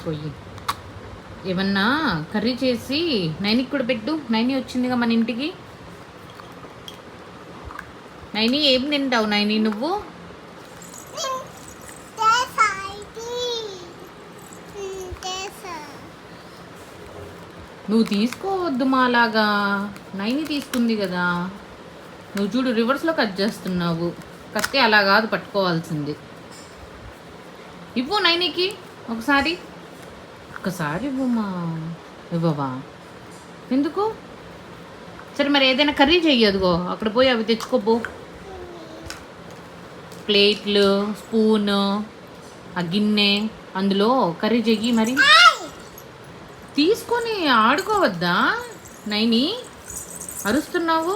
పొయ్యి ఏమన్నా కర్రీ చేసి నైనికి కూడా పెట్టు. నైని వచ్చిందిగా మన ఇంటికి. నైని ఏం తింటావు నైని నువ్వు? నువ్వు తీసుకోవద్దు మాలాగా. నైని తీసుకుంది కదా. నువ్వు చూడు రివర్స్లో కట్ చేస్తున్నావు. కత్తి అలా కాదు పట్టుకోవాల్సింది. ఇవ్వు నైనికి ఒకసారి ఇవ్వమ్మా. ఇవ్వవా? ఎందుకు? సరే మరి ఏదైనా కర్రీ చెయ్యదుగో. అక్కడ పోయి అవి తెచ్చుకోపో. ప్లేట్లు, స్పూను, ఆ గిన్నె, అందులో కర్రీ చెయ్యి. మరి తీసుకొని ఆడుకోవద్దా నైని? అరుస్తున్నావు.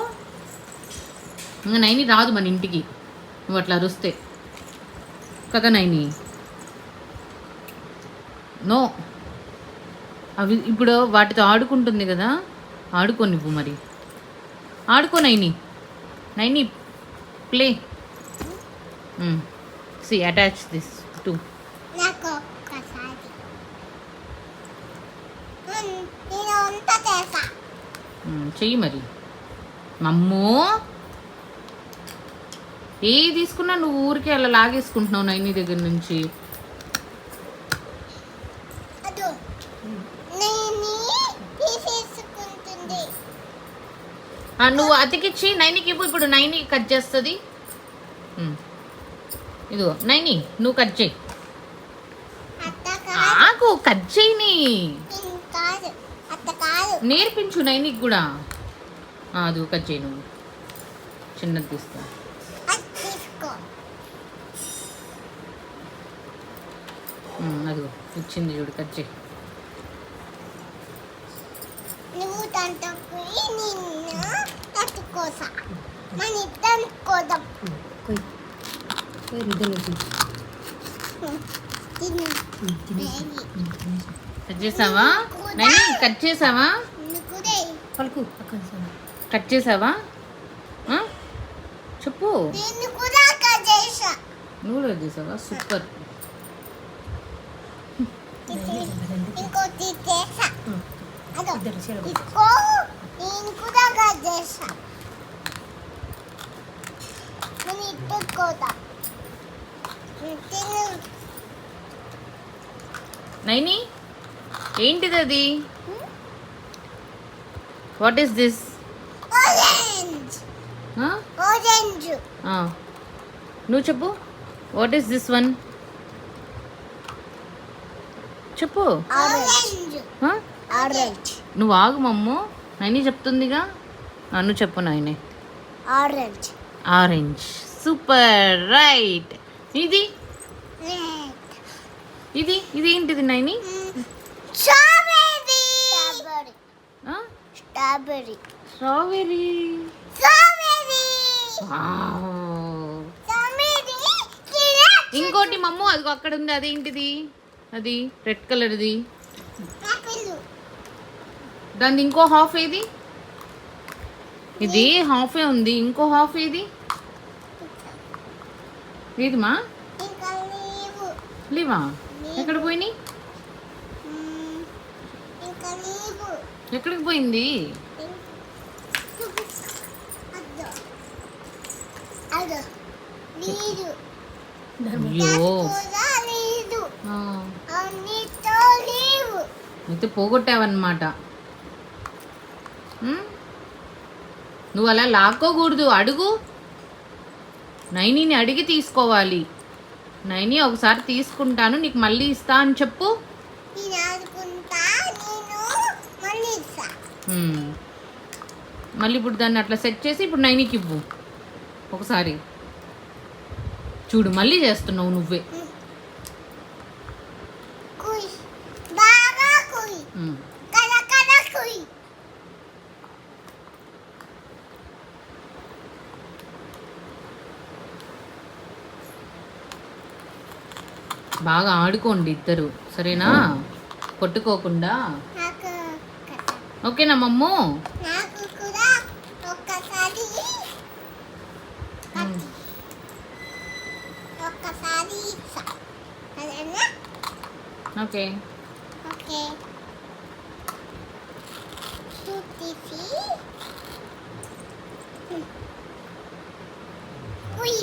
ఇంకా నైని రాదు మన ఇంటికి నువ్వు అట్లా అరుస్తే కదా నైని. నో, అవి ఇప్పుడు వాటితో ఆడుకుంటుంది కదా, ఆడుకోనివ్వు. మరి ఆడుకో Naini. Naini play. See attach this to. చెయ్యి మరి. మమ్మో ఏ తీసుకున్నా నువ్వు ఊరికే అలా లాగేసుకుంటున్నావు నైని దగ్గర నుంచి. నువ్వు అతికిచ్చి నైనికి ఇవ్వు. ఇప్పుడు నైని కట్ చేస్తుంది. ఇదిగో నైని నువ్వు కట్ చేయి. ఆకు కట్ చేయని నేర్పించు నైనికి కూడా. అది కట్ చేయి. నువ్వు చిన్నది తీస్తా. అదిగో ఇచ్చింది చూడు, కట్ చేయి. కట్ చేసావా నైని? కట్ చేసావా? కట్ చేసావా? చెప్పు. నువ్వు కూడా చేసావా? సూపర్. నైని ఏంటిది అది? What is this? నువ్వు చెప్పు. What is this one? చెప్పు. నువ్వు ఆగు మమ్ము. నైని చెప్తుందిగా. నువ్వు చెప్పు నైని. ఆరెంజ్. Super, right. ఇది ఇది ఇది ఏంటిది నైని? స్ట్రాబెర్రీ. ఇంకోటి మమ్ము అది అక్కడ ఉంది. అదేంటిది? అది రెడ్ కలర్ది. దాని ఇంకో హాఫ్ ఏది? ఇది హాఫే ఉంది. ఇంకో హాఫ్ ఏది? ఏదిమా? లేవా? ఎక్కడ పోయినాయి? ఎక్కడికి పోయింది? అయితే పోగొట్టావన్నమాట. నువ్వు అలా లాక్కోకూడదు. అడుగు. నైనిని అడిగి తీసుకోవాలి. నైని ఒకసారి తీసుకుంటాను నీకు మళ్ళీ ఇస్తా అని చెప్పు. మళ్ళీ ఇప్పుడు దాన్ని అట్లా సెట్ చేసి ఇప్పుడు నైనికి ఇవ్వు ఒకసారి. చూడు మళ్ళీ చేస్తున్నావు నువ్వే. బాగా ఆడుకోండి ఇద్దరు, సరేనా? కొట్టుకోకుండా. ఓకేనా మమ్ము? ఓకే. ఓకే. చూసి